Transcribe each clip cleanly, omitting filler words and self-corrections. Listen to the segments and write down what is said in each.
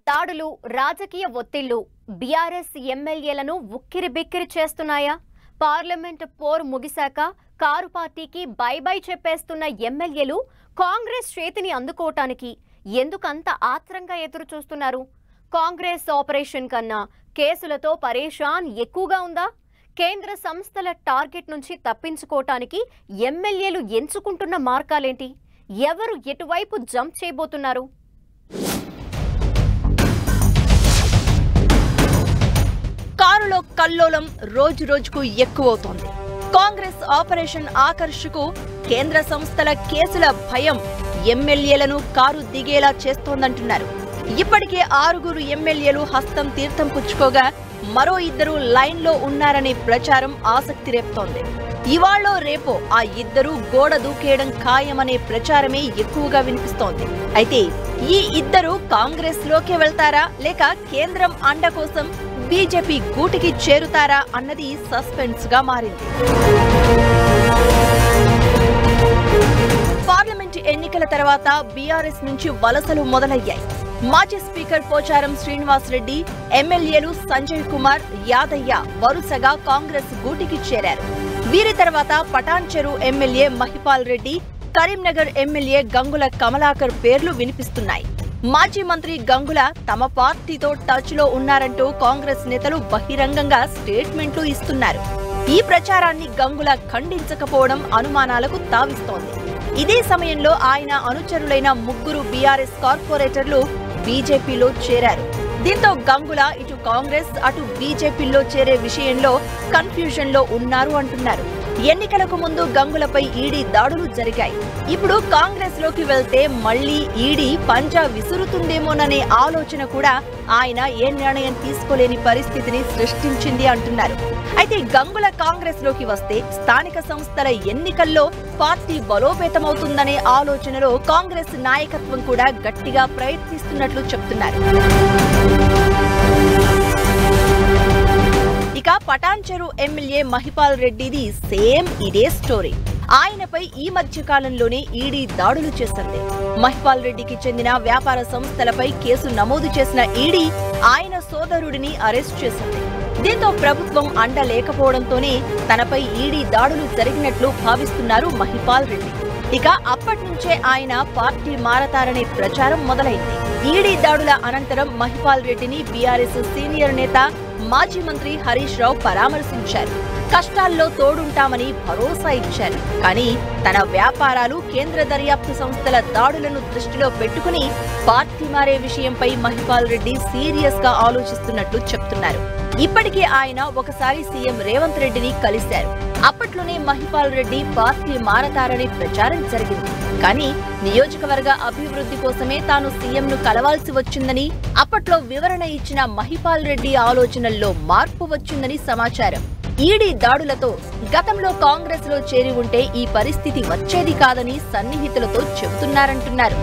దాడులు రాజకీయ ఒత్తిళ్లు బీఆర్ఎస్ ఎమ్మెల్యేలను ఉక్కిరిబిక్కిరి చేస్తున్నాయా? పార్లమెంట్ పోర్ ముగిశాక కారు పార్టీకి బై బై చెప్పేస్తున్న ఎమ్మెల్యేలు కాంగ్రెస్ చేతిని అందుకోవటానికి ఎందుకంత ఆత్రంగా ఎదురు చూస్తున్నారు? కాంగ్రెస్ ఆపరేషన్ కన్నా కేసులతో పరేషాన్ ఎక్కువగా ఉందా? కేంద్ర సంస్థల టార్గెట్ నుంచి తప్పించుకోవటానికి ఎమ్మెల్యేలు ఎంచుకుంటున్న మార్గాలేంటి? ఎవరు ఎటువైపు జంప్ చేయబోతున్నారు? కారులో కల్లోలం రోజు రోజుకు ఎక్కువవుతోంది. కాంగ్రెస్ ఆపరేషన్ ఆకర్షకు కేంద్ర సంస్థల కేసుల భయం ఎమ్మెల్యేలను కారు దిగేలా చేస్తోందంటున్నారు. ఇప్పటికే 6 ఎమ్మెల్యేలు హస్తం తీర్థం పుచ్చుకోగా మరో 2 లైన్లో ఉన్నారనే ప్రచారం ఆసక్తి రేపుతోంది. ఇవాళో రేపో ఆ 2 గోడ దూకేయడం ఖాయమనే ప్రచారమే ఎక్కువగా వినిపిస్తోంది. అయితే ఈ 2 కాంగ్రెస్ లోకే వెళ్తారా లేక కేంద్రం అండ కోసం బీజేపీ గూటికి చేరుతారా అన్నది సస్పెన్స్ గా మారింది. పార్లమెంట్ ఎన్నికల తర్వాత బీఆర్ఎస్ నుంచి వలసలు మొదలయ్యాయి. మాజీ స్పీకర్ పోచారం శ్రీనివాస్ రెడ్డి, ఎమ్మెల్యేలు సంజయ్ కుమార్, యాదయ్య వరుసగా కాంగ్రెస్ గూటికి చేరారు. వీరి తర్వాత పటాన్ చెరు ఎమ్మెల్యే మహిపాల్ రెడ్డి, కరీంనగర్ ఎమ్మెల్యే గంగుల కమలాకర్ పేర్లు వినిపిస్తున్నాయి. మాజీ మంత్రి గంగుల తమ పార్టీతో టచ్ లో ఉన్నారంటూ కాంగ్రెస్ నేతలు బహిరంగంగా స్టేట్మెంట్లు ఇస్తున్నారు. ఈ ప్రచారాన్ని గంగుల ఖండించకపోవడం అనుమానాలకు తావిస్తోంది. ఇదే సమయంలో ఆయన అనుచరులైన 3 బీఆర్ఎస్ కార్పొరేటర్లు బీజేపీలో చేరారు. దీంతో గంగుల ఇటు కాంగ్రెస్ అటు బీజేపీలో చేరే విషయంలో కన్ఫ్యూజన్ లో ఉన్నారు అంటున్నారు. ఎన్నికలకు ముందు గంగులపై ఈడీ దాడులు జరిగాయి. ఇప్పుడు కాంగ్రెస్ లోకి వెళ్తే మళ్లీ ఈడీ పంజా విసురుతుందేమోననే ఆలోచన కూడా ఆయన ఏ నిర్ణయం తీసుకోలేని పరిస్థితిని సృష్టించింది అంటున్నారు. అయితే గంగుల కాంగ్రెస్ లోకి వస్తే స్థానిక సంస్థల ఎన్నికల్లో పార్టీ బలోపేతమవుతుందనే ఆలోచనలో కాంగ్రెస్ నాయకత్వం కూడా గట్టిగా ప్రయత్నిస్తున్నట్లు చెప్తున్నారు. ఇక పటాన్ చెరు ఎమ్మెల్యే మహిపాల్ రెడ్డిది సేమ్ ఇదే స్టోరీ. ఆయనపై ఈ మధ్య కాలంలోనే ఈడీ దాడులు చేసింది. మహిపాల్ రెడ్డికి చెందిన వ్యాపార సంస్థలపై కేసు నమోదు చేసిన ఈడీ ఆయన సోదరుడిని అరెస్ట్ చేసింది. దీంతో ప్రభుత్వం అండ లేకపోవడంతోనే తనపై ఈడీ దాడులు జరిగినట్లు భావిస్తున్నారు మహిపాల్ రెడ్డి. ఇక అప్పటి నుంచే ఆయన పార్టీ మారతారనే ప్రచారం మొదలైంది. ఈడీ దాడుల అనంతరం మహిపాల్ రెడ్డిని బీఆర్ఎస్ సీనియర్ నేత మాజీ మంత్రి హరీష్ రావు పరామర్శించారు. కష్టాల్లో తోడుంటామని భరోసా ఇచ్చారు. కానీ తన వ్యాపారాలు కేంద్ర దర్యాప్తు సంస్థల దాడులను దృష్టిలో పెట్టుకుని పార్టీ మారే విషయంపై మహిపాల్ రెడ్డి సీరియస్ గా ఆలోచిస్తున్నట్లు చెప్తున్నారు. ఇప్పటికే ఆయన ఒకసారి సీఎం రేవంత్ రెడ్డిని కలిశారు. అప్పట్లోనే మహిపాల్ రెడ్డి పార్టీ మారతారని ప్రచారం జరిగింది. కానీ నియోజకవర్గ అభివృద్ధి కోసమే తాను సీఎంను కలవాల్సి వచ్చిందని అప్పట్లో వివరణ ఇచ్చిన మహిపాల్ రెడ్డి ఆలోచనల్లో మార్పు వచ్చిందని సమాచారం. ఈడీ దాడులతో గతంలో కాంగ్రెస్ లో చేరి ఉంటే ఈ పరిస్థితి వచ్చేది కాదని సన్నిహితులతో చెబుతున్నారంటున్నారు.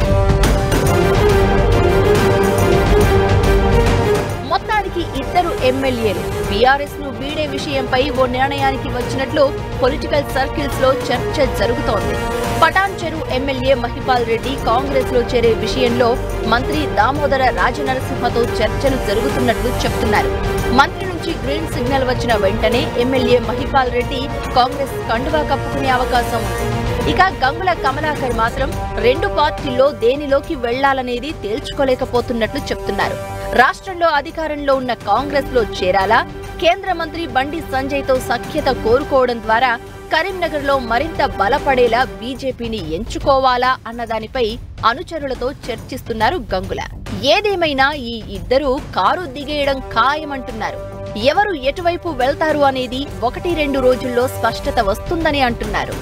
మొత్తానికి 2 ఎమ్మెల్యేలు బీఆర్ఎస్ ను వీడే విషయంపై ఓ నిర్ణయానికి వచ్చినట్లు పొలిటికల్ సర్కిల్స్ లో చర్చ జరుగుతోంది. పటాన్ చెరు ఎమ్మెల్యే మహిపాల్ రెడ్డి కాంగ్రెస్ లో చేరే విషయంలో మంత్రి దామోదర రాజనరసింహతో చర్చలు జరుగుతున్నట్లు చెప్తున్నారు. మంత్రి నుంచి గ్రీన్ సిగ్నల్ వచ్చిన వెంటనే ఎమ్మెల్యే మహిపాల్ రెడ్డి కాంగ్రెస్ కండువా కప్పుకునే అవకాశం ఉంది. ఇక గంగుల కమలాకర్ మాత్రం 2 పార్టీల్లో దేనిలోకి వెళ్లాలనేది తేల్చుకోలేకపోతున్నట్లు చెప్తున్నారు. రాష్ట్రంలో అధికారంలో ఉన్న కాంగ్రెస్ లో చేరాలా, కేంద్ర మంత్రి బండి సంజయ్ తో సఖ్యత కోరుకోవడం ద్వారా కరీంనగర్ లో మరింత బలపడేలా బీజేపీని ఎంచుకోవాలా అన్నదానిపై అనుచరులతో చర్చిస్తున్నారు గంగుల. ఏదేమైనా ఈ 2 కారు దిగేయడం ఖాయమంటున్నారు. ఎవరు ఎటువైపు వెళ్తారు అనేది 1-2 రోజుల్లో స్పష్టత వస్తుందని అంటున్నారు.